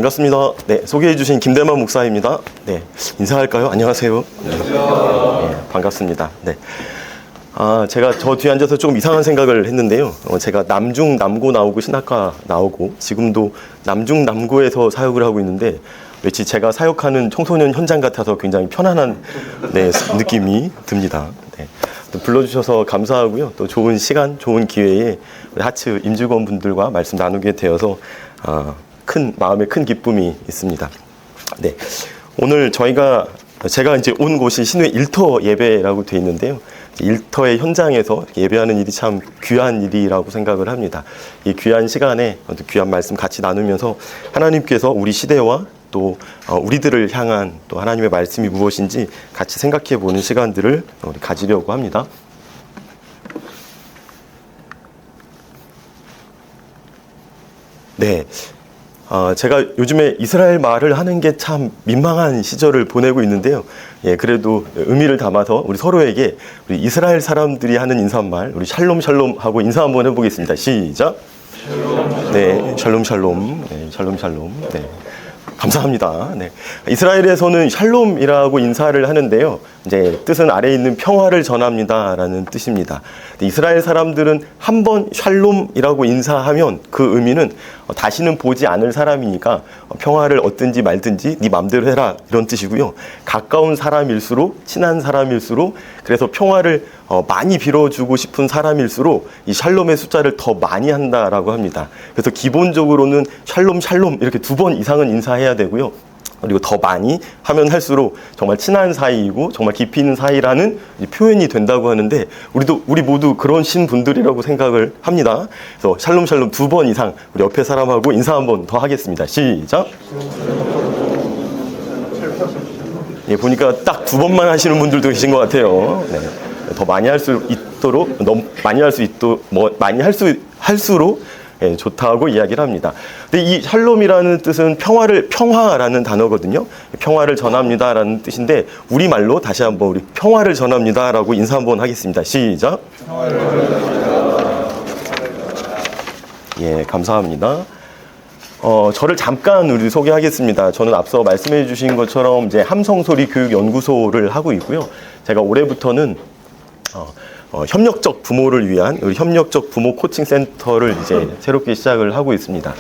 반갑습니다. 네, 소개해주신 김대만 목사입니다. 네, 인사할까요? 안녕하세요. 네, 반갑습니다. 네. 제가 저 뒤에 앉아서 조금 이상한 생각을 했는데요. 제가 남중 남고 나오고 신학과 나오고 지금도 남중 남고에서 사역을 하고 있는데 마치 제가 사역하는 청소년 현장 같아서 굉장히 편안한 느낌이 듭니다. 네. 또 불러주셔서 감사하고요. 또 좋은 시간, 좋은 기회에 우리 하츠 임직원 분들과 말씀 나누게 되어서 마음에 큰 기쁨이 있습니다. 네. 오늘 제가 이제 온 곳이 신회 일터 예배라고 되어 있는데요. 일터의 현장에서 예배하는 일이 참 귀한 일이라고 생각을 합니다. 이 귀한 시간에 귀한 말씀 같이 나누면서 하나님께서 우리 시대와 또 우리들을 향한 또 하나님의 말씀이 무엇인지 같이 생각해 보는 시간들을 우리 가지려고 합니다. 네. 제가 요즘에 이스라엘 말을 하는 게 참 민망한 시절을 보내고 있는데요. 예, 그래도 의미를 담아서 우리 서로에게 우리 이스라엘 사람들이 하는 인사말, 우리 샬롬 샬롬 하고 인사 한번 해보겠습니다. 시작. 네, 샬롬 샬롬. 네, 샬롬 샬롬. 네. 감사합니다. 네. 이스라엘에서는 샬롬이라고 인사를 하는데요. 이제 뜻은 아래에 있는 평화를 전합니다라는 뜻입니다. 이스라엘 사람들은 한번 샬롬이라고 인사하면 그 의미는 다시는 보지 않을 사람이니까 평화를 얻든지 말든지 네 맘대로 해라 이런 뜻이고요. 가까운 사람일수록 친한 사람일수록 그래서 평화를 많이 빌어주고 싶은 사람일수록 이 샬롬의 숫자를 더 많이 한다라고 합니다. 그래서 기본적으로는 샬롬 샬롬 이렇게 2번 이상은 인사해야 되고요. 그리고 더 많이 하면 할수록 정말 친한 사이이고 정말 깊이 있는 사이라는 표현이 된다고 하는데 우리 모두 그런 신분들이라고 생각을 합니다. 그래서 샬롬 샬롬 2번 이상 우리 옆에 사람하고 인사 한번 더 하겠습니다. 시작. 예, 보니까 딱 2번만 하시는 분들도 계신 것 같아요. 네. 더 많이 할 수 있도록 너무 많이 할 수 있도록 많이 할수록 예, 좋다고 이야기를 합니다. 근데 이 샬롬이라는 뜻은 평화라는 단어거든요. 평화를 전합니다라는 뜻인데 우리말로 다시 한번 우리 평화를 전합니다라고 인사 한번 하겠습니다. 시작. 예, 감사합니다. 저를 잠깐 우리 소개하겠습니다. 저는 앞서 말씀해 주신 것처럼 이제 함성소리 교육연구소를 하고 있고요. 제가 올해부터는 협력적 부모를 위한 우리 협력적 부모 코칭 센터를 이제 새롭게 시작을 하고 있습니다.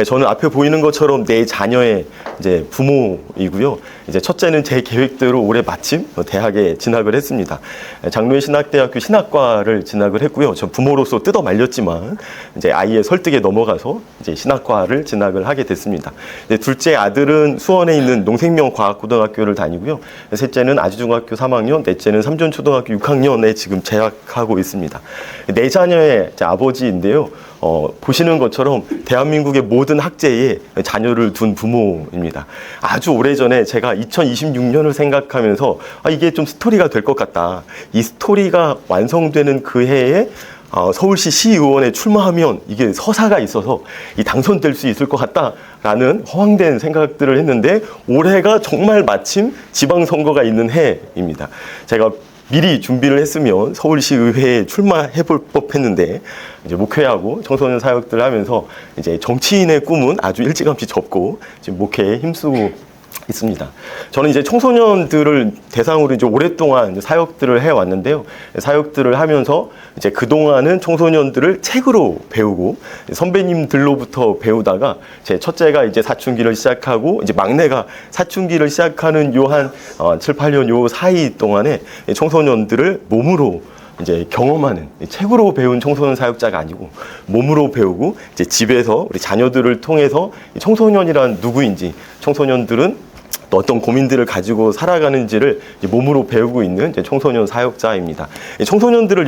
저는 앞에 보이는 것처럼 내 자녀의 이제 부모이고요. 이제 첫째는 제 계획대로 올해 마침 대학에 진학을 했습니다. 장로회 신학대학교 신학과를 진학을 했고요. 저 부모로서 뜯어 말렸지만 이제 아이의 설득에 넘어가서 이제 신학과를 진학을 하게 됐습니다. 둘째 아들은 수원에 있는 농생명과학고등학교를 다니고요. 셋째는 아주중학교 3학년, 넷째는 삼전초등학교 6학년에 지금 재학하고 있습니다. 내 자녀의 아버지인데요. 보시는 것처럼 대한민국의 모든 학제에 자녀를 둔 부모입니다. 아주 오래전에 제가 2026년을 생각하면서 이게 좀 스토리가 될 것 같다. 이 스토리가 완성되는 그 해에 서울시 시의원에 출마하면 이게 서사가 있어서 당선될 수 있을 것 같다라는 허황된 생각들을 했는데 올해가 정말 마침 지방선거가 있는 해입니다. 제가 미리 준비를 했으면 서울시의회에 출마해 볼 법했는데 이제 목회하고 청소년 사역들을 하면서 이제 정치인의 꿈은 아주 일찌감치 접고 지금 목회에 힘쓰고 있습니다. 저는 이제 청소년들을 대상으로 이제 오랫동안 이제 사역들을 해 왔는데요. 사역들을 하면서 이제 그동안은 청소년들을 책으로 배우고 선배님들로부터 배우다가 제 첫째가 이제 사춘기를 시작하고 이제 막내가 사춘기를 시작하는 요 한 7, 8년 요 사이 동안에 청소년들을 몸으로 이제 경험하는 책으로 배운 청소년 사역자가 아니고 몸으로 배우고 이제 집에서 우리 자녀들을 통해서 청소년이란 누구인지 청소년들은 또 어떤 고민들을 가지고 살아가는지를 이제 몸으로 배우고 있는 이제 청소년 사역자입니다. 청소년들을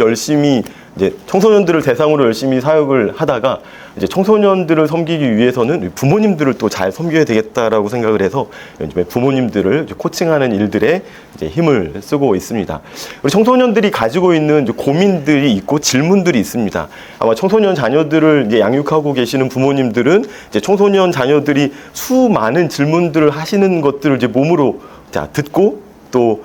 청소년들을 대상으로 열심히 사역을 하다가 이제 청소년들을 섬기기 위해서는 부모님들을 또 잘 섬겨야 되겠다라고 생각을 해서 요즘에 부모님들을 코칭하는 일들에 이제 힘을 쓰고 있습니다. 우리 청소년들이 가지고 있는 이제 고민들이 있고 질문들이 있습니다. 아마 청소년 자녀들을 이제 양육하고 계시는 부모님들은 이제 청소년 자녀들이 수많은 질문들을 하시는 것들을 이제 몸으로 듣고 또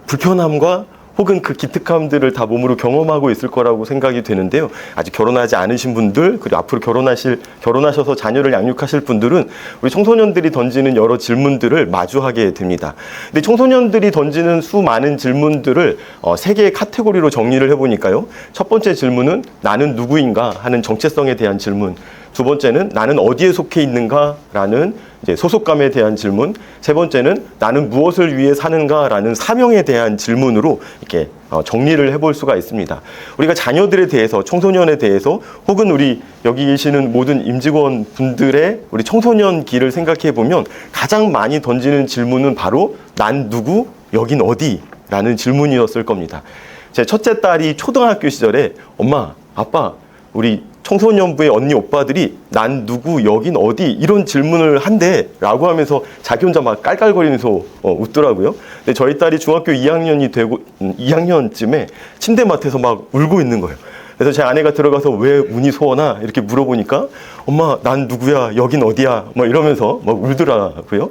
불편함과 혹은 그 기특함들을 다 몸으로 경험하고 있을 거라고 생각이 되는데요. 아직 결혼하지 않으신 분들, 그리고 앞으로 결혼하셔서 자녀를 양육하실 분들은 우리 청소년들이 던지는 여러 질문들을 마주하게 됩니다. 근데 청소년들이 던지는 수많은 질문들을 세 개의 카테고리로 정리를 해보니까요. 첫 번째 질문은 나는 누구인가 하는 정체성에 대한 질문. 두 번째는 나는 어디에 속해 있는가라는 이제 소속감에 대한 질문. 세 번째는 나는 무엇을 위해 사는가라는 사명에 대한 질문으로 이렇게 정리를 해볼 수가 있습니다. 우리가 자녀들에 대해서, 청소년에 대해서, 혹은 우리 여기 계시는 모든 임직원 분들의 우리 청소년기를 생각해 보면 가장 많이 던지는 질문은 바로 난 누구, 여긴 어디? 라는 질문이었을 겁니다. 제 첫째 딸이 초등학교 시절에 엄마, 아빠, 우리 청소년부의 언니 오빠들이 난 누구 여긴 어디 이런 질문을 한대 라고 하면서 자기 혼자 막 깔깔거리면서 웃더라고요. 근데 저희 딸이 중학교 2학년이 되고 2학년쯤에 침대맡에서 막 울고 있는 거예요. 그래서 제 아내가 들어가서 왜 운이 소원아 이렇게 물어보니까 엄마 난 누구야 여긴 어디야 뭐 이러면서 막 울더라고요.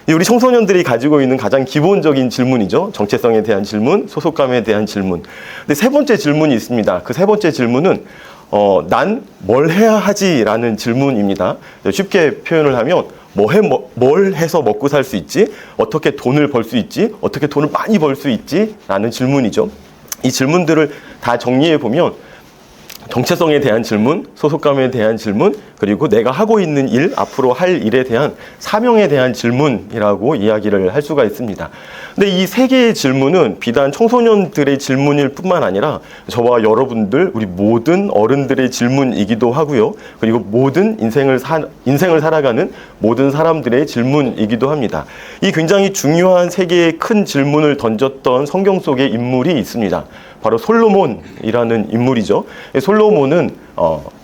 우리 청소년들이 가지고 있는 가장 기본적인 질문이죠. 정체성에 대한 질문, 소속감에 대한 질문. 근데 세 번째 질문이 있습니다. 그 세 번째 질문은 난 뭘 해야 하지? 라는 질문입니다. 쉽게 표현을 하면 뭘 해서 먹고 살 수 있지? 어떻게 돈을 벌 수 있지? 어떻게 돈을 많이 벌 수 있지? 라는 질문이죠. 이 질문들을 다 정리해 보면 정체성에 대한 질문, 소속감에 대한 질문, 그리고 내가 하고 있는 일, 앞으로 할 일에 대한 사명에 대한 질문이라고 이야기를 할 수가 있습니다. 근데 이 세 개의 질문은 비단 청소년들의 질문일 뿐만 아니라 저와 여러분들, 우리 모든 어른들의 질문이기도 하고요. 그리고 모든 인생을 살아가는 모든 사람들의 질문이기도 합니다. 이 굉장히 중요한 세 개의 큰 질문을 던졌던 성경 속의 인물이 있습니다. 바로 솔로몬이라는 인물이죠. 솔로몬은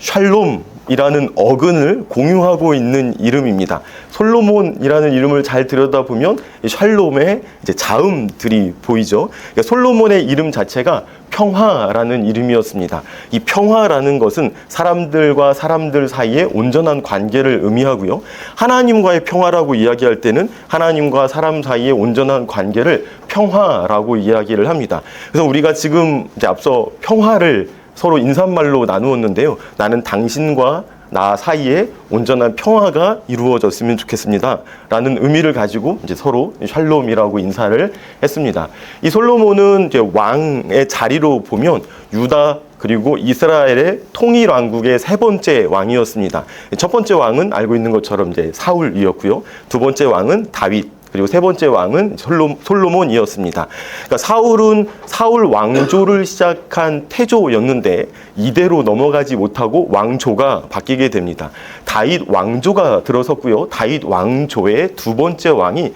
샬롬이라는 어근을 공유하고 있는 이름입니다. 솔로몬이라는 이름을 잘 들여다보면 샬롬의 이제 자음들이 보이죠. 그러니까 솔로몬의 이름 자체가 평화라는 이름이었습니다. 이 평화라는 것은 사람들과 사람들 사이에 온전한 관계를 의미하고요. 하나님과의 평화라고 이야기할 때는 하나님과 사람 사이의 온전한 관계를 평화라고 이야기를 합니다. 그래서 우리가 지금 이제 앞서 평화를 서로 인사말로 나누었는데요. 나는 당신과 나 사이에 온전한 평화가 이루어졌으면 좋겠습니다. 라는 의미를 가지고 이제 서로 샬롬이라고 인사를 했습니다. 이 솔로몬은 이제 왕의 자리로 보면 유다 그리고 이스라엘의 통일 왕국의 세 번째 왕이었습니다. 첫 번째 왕은 알고 있는 것처럼 이제 사울이었고요. 두 번째 왕은 다윗. 그리고 세 번째 왕은 솔로몬이었습니다. 그러니까 사울은 사울 왕조를 시작한 태조였는데 이대로 넘어가지 못하고 왕조가 바뀌게 됩니다. 다윗 왕조가 들어섰고요. 다윗 왕조의 두 번째 왕이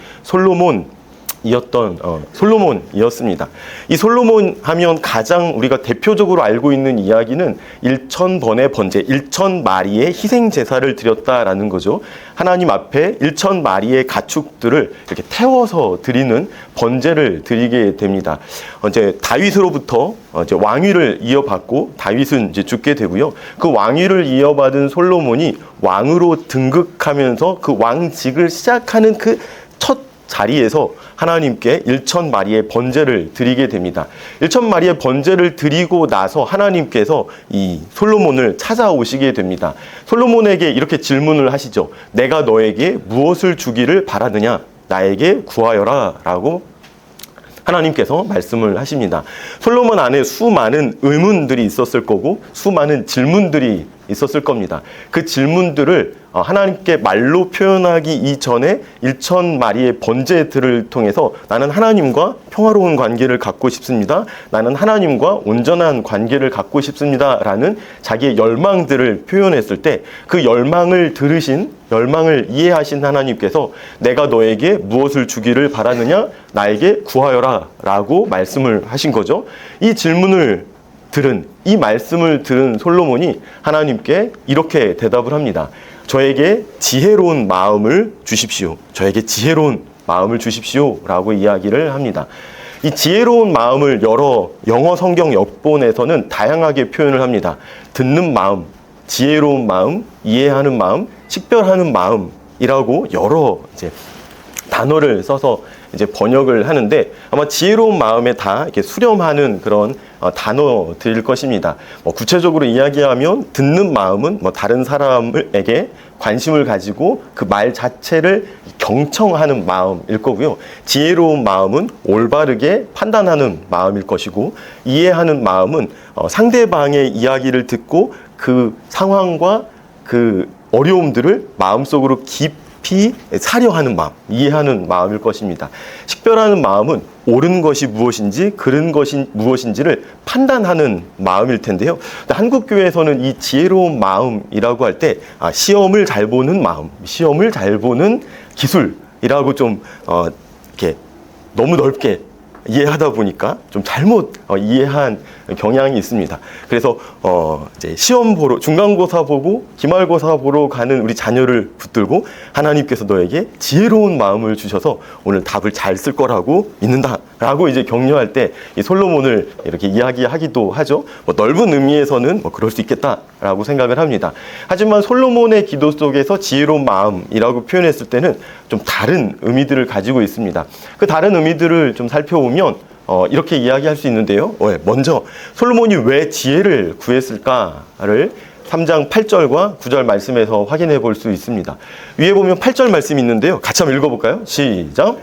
솔로몬이었습니다. 이 솔로몬 하면 가장 우리가 대표적으로 알고 있는 이야기는 1,000번의 번제, 1,000마리의 희생 제사를 드렸다라는 거죠. 하나님 앞에 1,000마리의 가축들을 이렇게 태워서 드리는 번제를 드리게 됩니다. 이제 다윗으로부터 이제 왕위를 이어받고 다윗은 이제 죽게 되고요. 그 왕위를 이어받은 솔로몬이 왕으로 등극하면서 그 왕직을 시작하는 그 첫 자리에서 하나님께 1,000마리의 번제를 드리게 됩니다. 1,000마리의 번제를 드리고 나서 하나님께서 이 솔로몬을 찾아오시게 됩니다. 솔로몬에게 이렇게 질문을 하시죠. 내가 너에게 무엇을 주기를 바라느냐? 나에게 구하여라 라고 하나님께서 말씀을 하십니다. 솔로몬 안에 수많은 의문들이 있었을 거고 수많은 질문들이 있었을 겁니다. 그 질문들을 하나님께 말로 표현하기 이전에 1,000마리의 번제들을 통해서 나는 하나님과 평화로운 관계를 갖고 싶습니다. 나는 하나님과 온전한 관계를 갖고 싶습니다. 라는 자기의 열망들을 표현했을 때 그 열망을 이해하신 하나님께서 내가 너에게 무엇을 주기를 바라느냐? 나에게 구하여라 라고 말씀을 하신 거죠. 이 말씀을 들은 솔로몬이 하나님께 이렇게 대답을 합니다. 저에게 지혜로운 마음을 주십시오. 저에게 지혜로운 마음을 주십시오. 라고 이야기를 합니다. 이 지혜로운 마음을 여러 영어 성경 역본에서는 다양하게 표현을 합니다. 듣는 마음, 지혜로운 마음, 이해하는 마음, 식별하는 마음이라고 여러 이제 단어를 써서 이제 번역을 하는데 아마 지혜로운 마음에 다 이렇게 수렴하는 그런 단어들일 것입니다. 구체적으로 이야기하면 듣는 마음은 다른 사람에게 관심을 가지고 그 말 자체를 경청하는 마음일 거고요. 지혜로운 마음은 올바르게 판단하는 마음일 것이고, 이해하는 마음은 상대방의 이야기를 듣고 그 상황과 그 어려움들을 마음속으로 깊이 사려하는 마음, 이해하는 마음일 것입니다. 식별하는 마음은 옳은 것이 무엇인지 그른 것이 무엇인지를 판단하는 마음일 텐데요. 한국교회에서는 이 지혜로운 마음이라고 할 때 시험을 잘 보는 마음, 시험을 잘 보는 기술이라고 좀 이렇게 너무 넓게 이해하다 보니까 좀 잘못 이해한 경향이 있습니다. 그래서 이제 시험 보러, 중간고사 보고 기말고사 보러 가는 우리 자녀를 붙들고 하나님께서 너에게 지혜로운 마음을 주셔서 오늘 답을 잘 쓸 거라고 믿는다라고 이제 격려할 때 이 솔로몬을 이렇게 이야기하기도 하죠. 넓은 의미에서는 그럴 수 있겠다라고 생각을 합니다. 하지만 솔로몬의 기도 속에서 지혜로운 마음이라고 표현했을 때는 좀 다른 의미들을 가지고 있습니다. 그 다른 의미들을 좀 살펴보면 이렇게 이야기할 수 있는데요. 먼저 솔로몬이 왜 지혜를 구했을까를 3장 8절과 9절 말씀에서 확인해 볼 수 있습니다. 위에 보면 8절 말씀이 있는데요. 같이 한번 읽어볼까요? 시작!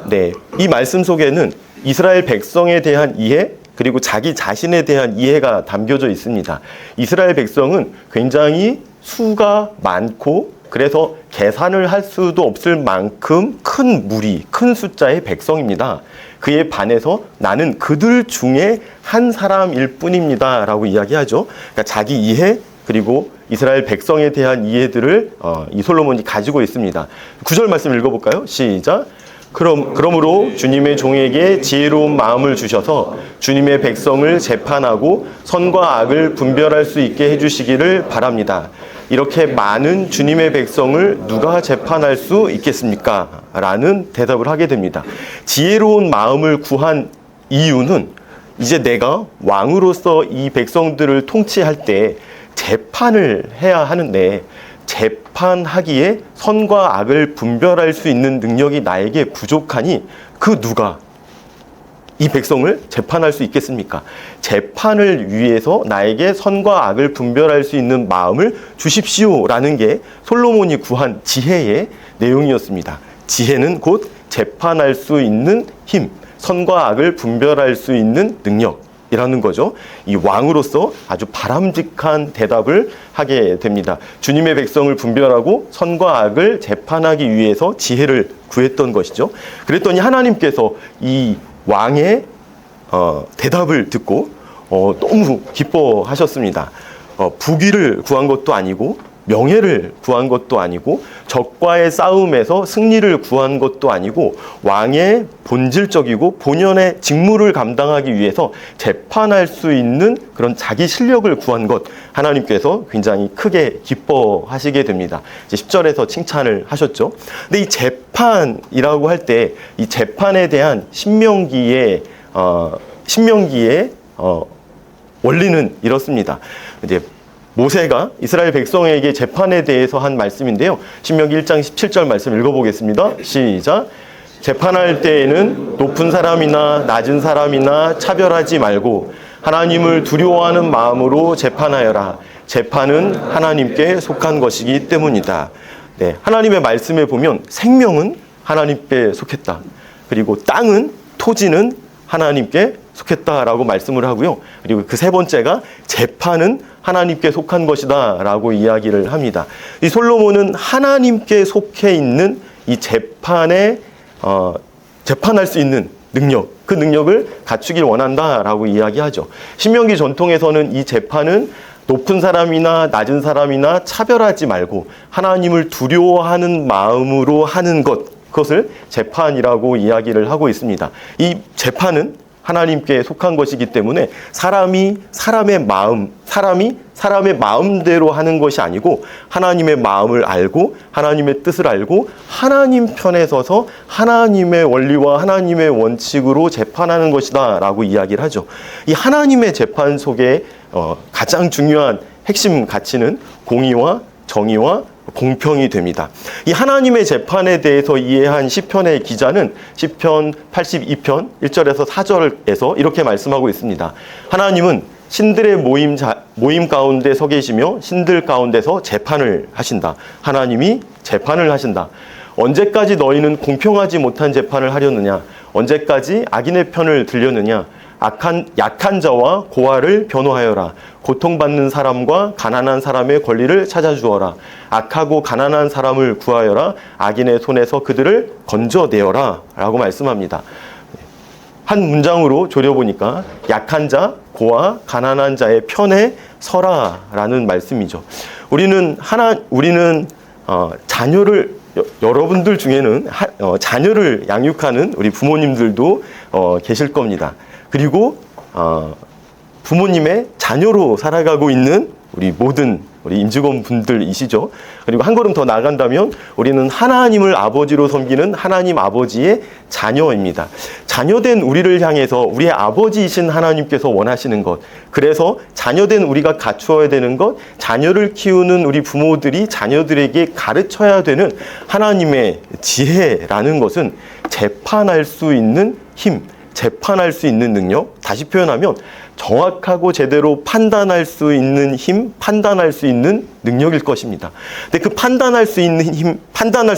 네, 이 말씀 속에는 이스라엘 백성에 대한 이해, 그리고 자기 자신에 대한 이해가 담겨져 있습니다. 이스라엘 백성은 굉장히 수가 많고 그래서 계산을 할 수도 없을 만큼 큰 무리, 큰 숫자의 백성입니다. 그에 반해서 나는 그들 중에 한 사람일 뿐입니다 라고 이야기하죠. 그러니까 자기 이해 그리고 이스라엘 백성에 대한 이해들을 이 솔로몬이 가지고 있습니다. 9절 말씀 읽어볼까요? 시작! 그러므로 주님의 종에게 지혜로운 마음을 주셔서 주님의 백성을 재판하고 선과 악을 분별할 수 있게 해주시기를 바랍니다. 이렇게 많은 주님의 백성을 누가 재판할 수 있겠습니까? 라는 대답을 하게 됩니다. 지혜로운 마음을 구한 이유는 이제 내가 왕으로서 이 백성들을 통치할 때 재판을 해야 하는데 재판하기에 선과 악을 분별할 수 있는 능력이 나에게 부족하니 그 누가 이 백성을 재판할 수 있겠습니까? 재판을 위해서 나에게 선과 악을 분별할 수 있는 마음을 주십시오라는 게 솔로몬이 구한 지혜의 내용이었습니다. 지혜는 곧 재판할 수 있는 힘, 선과 악을 분별할 수 있는 능력 이라는 거죠. 이 왕으로서 아주 바람직한 대답을 하게 됩니다. 주님의 백성을 분별하고 선과 악을 재판하기 위해서 지혜를 구했던 것이죠. 그랬더니 하나님께서 이 왕의 대답을 듣고 너무 기뻐하셨습니다. 부귀를 구한 것도 아니고 명예를 구한 것도 아니고 적과의 싸움에서 승리를 구한 것도 아니고 왕의 본질적이고 본연의 직무를 감당하기 위해서 재판할 수 있는 그런 자기 실력을 구한 것 하나님께서 굉장히 크게 기뻐하시게 됩니다. 이제 10절에서 칭찬을 하셨죠. 근데 이 재판이라고 할 때 이 재판에 대한 신명기의 원리는 이렇습니다. 이제 모세가 이스라엘 백성에게 재판에 대해서 한 말씀인데요. 신명기 1장 17절 말씀 읽어보겠습니다. 시작! 재판할 때에는 높은 사람이나 낮은 사람이나 차별하지 말고 하나님을 두려워하는 마음으로 재판하여라. 재판은 하나님께 속한 것이기 때문이다. 네, 하나님의 말씀에 보면 생명은 하나님께 속했다. 그리고 땅은, 토지는 하나님께 속했다라고 말씀을 하고요. 그리고 그 세 번째가 재판은 하나님께 속한 것이다 라고 이야기를 합니다. 이 솔로몬은 하나님께 속해 있는 이 재판에 재판할 수 있는 능력, 그 능력을 갖추길 원한다라고 이야기하죠. 신명기 전통에서는 이 재판은 높은 사람이나 낮은 사람이나 차별하지 말고 하나님을 두려워하는 마음으로 하는 그것을 재판이라고 이야기를 하고 있습니다. 이 재판은 하나님께 속한 것이기 때문에 사람이 사람의 마음대로 하는 것이 아니고 하나님의 마음을 알고 하나님의 뜻을 알고 하나님 편에 서서 하나님의 원리와 하나님의 원칙으로 재판하는 것이다 라고 이야기를 하죠. 이 하나님의 재판 속에 가장 중요한 핵심 가치는 공의와 정의와 공평이 됩니다. 이 하나님의 재판에 대해서 이해한 시편의 기자는 시편 82편 1절에서 4절에서 이렇게 말씀하고 있습니다. 하나님은 신들의 모임 가운데 서 계시며 신들 가운데서 재판을 하신다. 하나님이 재판을 하신다. 언제까지 너희는 공평하지 못한 재판을 하려느냐? 언제까지 악인의 편을 들려느냐? 약한 자와 고아를 변호하여라. 고통받는 사람과 가난한 사람의 권리를 찾아주어라. 악하고 가난한 사람을 구하여라. 악인의 손에서 그들을 건져내어라. 라고 말씀합니다. 한 문장으로 조려보니까 약한 자, 고아, 가난한 자의 편에 서라 라는 말씀이죠. 우리는 자녀를 여러분들 중에는 자녀를 양육하는 우리 부모님들도 계실 겁니다. 그리고 부모님의 자녀로 살아가고 있는 우리 모든 우리 임직원 분들이시죠. 그리고 한 걸음 더 나간다면 우리는 하나님을 아버지로 섬기는 하나님 아버지의 자녀입니다. 자녀된 우리를 향해서 우리의 아버지이신 하나님께서 원하시는 것, 그래서 자녀된 우리가 갖추어야 되는 것, 자녀를 키우는 우리 부모들이 자녀들에게 가르쳐야 되는 하나님의 지혜라는 것은 재판할 수 있는 힘, 재판할 수 있는 능력, 다시 표현하면 정확하고 제대로 판단할 수 있는 힘, 판단할 수 있는 능력일 것입니다. 근데 그 판단할 수 있는 힘, 판단할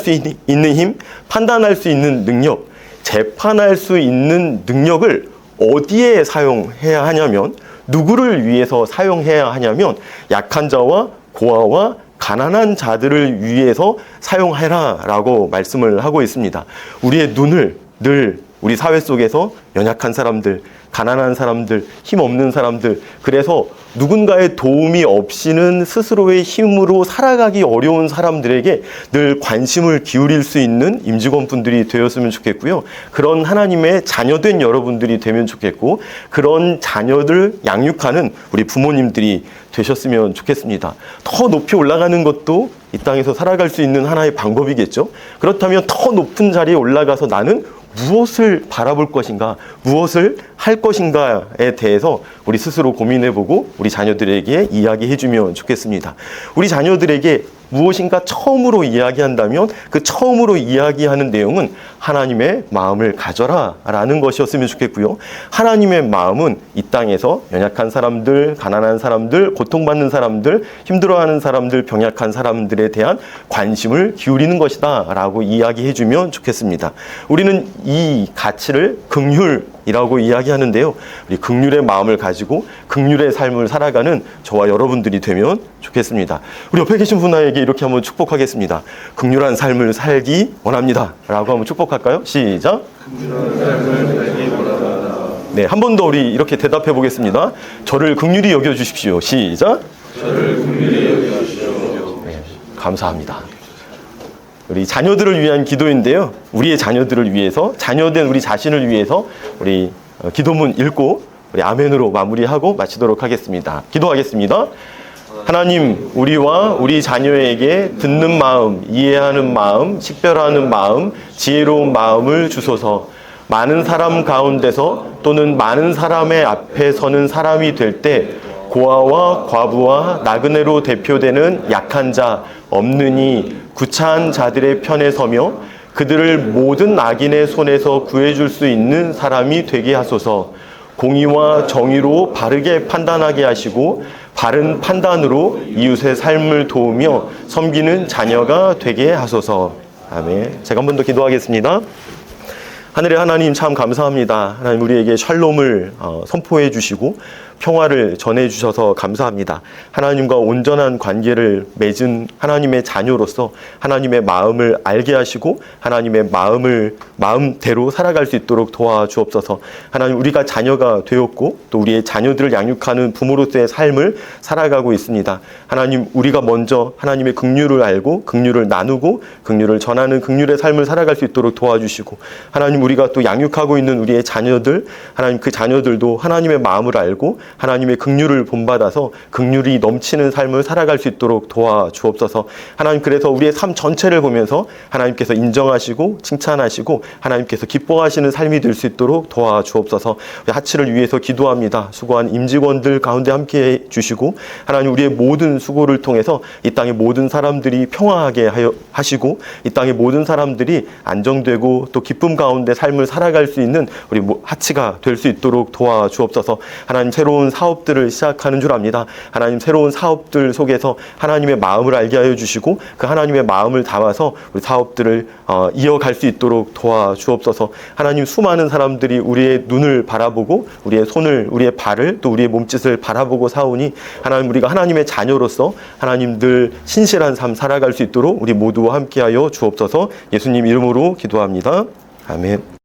수 있는 능력, 재판할 수 있는 능력을 어디에 사용해야 하냐면, 누구를 위해서 사용해야 하냐면 약한 자와 고아와 가난한 자들을 위해서 사용해라 라고 말씀을 하고 있습니다. 우리의 눈을 늘 우리 사회 속에서 연약한 사람들, 가난한 사람들, 힘없는 사람들, 그래서 누군가의 도움이 없이는 스스로의 힘으로 살아가기 어려운 사람들에게 늘 관심을 기울일 수 있는 임직원분들이 되었으면 좋겠고요. 그런 하나님의 자녀된 여러분들이 되면 좋겠고, 그런 자녀들 양육하는 우리 부모님들이 되셨으면 좋겠습니다. 더 높이 올라가는 것도 이 땅에서 살아갈 수 있는 하나의 방법이겠죠. 그렇다면 더 높은 자리에 올라가서 나는 무엇을 바라볼 것인가, 무엇을 할 것인가에 대해서 우리 스스로 고민해보고 우리 자녀들에게 이야기해주면 좋겠습니다. 우리 자녀들에게 무엇인가 처음으로 이야기한다면 그 처음으로 이야기하는 내용은 하나님의 마음을 가져라 라는 것이었으면 좋겠고요. 하나님의 마음은 이 땅에서 연약한 사람들, 가난한 사람들, 고통받는 사람들, 힘들어하는 사람들, 병약한 사람들에 대한 관심을 기울이는 것이다 라고 이야기해주면 좋겠습니다. 우리는 이 가치를 긍휼이라고 이야기하는데요. 우리 긍휼의 마음을 가지고 긍휼의 삶을 살아가는 저와 여러분들이 되면 좋겠습니다. 우리 옆에 계신 분에게 이렇게 한번 축복하겠습니다. 긍휼한 삶을 살기 원합니다 라고 한번 축복할까요? 시작. 긍휼한 삶을 살기 원합니다. 네, 한 번 더 우리 이렇게 대답해 보겠습니다. 저를 긍휼히 여겨주십시오. 시작. 저를 긍휼히 여겨주십시오. 네, 감사합니다. 우리 자녀들을 위한 기도인데요. 우리의 자녀들을 위해서, 자녀된 우리 자신을 위해서 우리 기도문 읽고 우리 아멘으로 마무리하고 마치도록 하겠습니다. 기도하겠습니다. 하나님, 우리와 우리 자녀에게 듣는 마음, 이해하는 마음, 식별하는 마음, 지혜로운 마음을 주소서. 많은 사람 가운데서 또는 많은 사람의 앞에 서는 사람이 될 때 고아와 과부와 나그네로 대표되는 약한 자, 없는 이, 구차한 자들의 편에 서며 그들을 모든 악인의 손에서 구해줄 수 있는 사람이 되게 하소서. 공의와 정의로 바르게 판단하게 하시고 바른 판단으로 이웃의 삶을 도우며 섬기는 자녀가 되게 하소서. 아멘. 제가 한 번 더 기도하겠습니다. 하늘의 하나님, 참 감사합니다. 하나님, 우리에게 샬롬을 선포해 주시고 평화를 전해 주셔서 감사합니다. 하나님과 온전한 관계를 맺은 하나님의 자녀로서 하나님의 마음을 알게 하시고 하나님의 마음대로 살아갈 수 있도록 도와주옵소서. 하나님, 우리가 자녀가 되었고 또 우리의 자녀들을 양육하는 부모로서의 삶을 살아가고 있습니다. 하나님, 우리가 먼저 하나님의 긍휼을 알고 긍휼을 나누고 긍휼을 전하는 긍휼의 삶을 살아갈 수 있도록 도와주시고, 하나님, 하나님 우리가 또 양육하고 있는 우리의 자녀들, 하나님 그 자녀들도 하나님의 마음을 알고 하나님의 긍휼을 본받아서 긍휼이 넘치는 삶을 살아갈 수 있도록 도와주옵소서. 하나님 그래서 우리의 삶 전체를 보면서 하나님께서 인정하시고 칭찬하시고 하나님께서 기뻐하시는 삶이 될 수 있도록 도와주옵소서. 우리 하치를 위해서 기도합니다. 수고한 임직원들 가운데 함께해 주시고 하나님 우리의 모든 수고를 통해서 이 땅의 모든 사람들이 평화하게 하시고 이 땅의 모든 사람들이 안정되고 또 기쁨 가운데 삶을 살아갈 수 있는 우리 하치가 될 수 있도록 도와주옵소서. 하나님 새로운 사업들을 시작하는 줄 압니다. 하나님 새로운 사업들 속에서 하나님의 마음을 알게 하여 주시고 그 하나님의 마음을 담아서 우리 사업들을 이어갈 수 있도록 도와주옵소서. 하나님 수많은 사람들이 우리의 눈을 바라보고 우리의 손을 우리의 발을 또 우리의 몸짓을 바라보고 사오니 하나님 우리가 하나님의 자녀로서 하나님 늘 신실한 삶 살아갈 수 있도록 우리 모두와 함께하여 주옵소서. 예수님 이름으로 기도합니다. 아멘.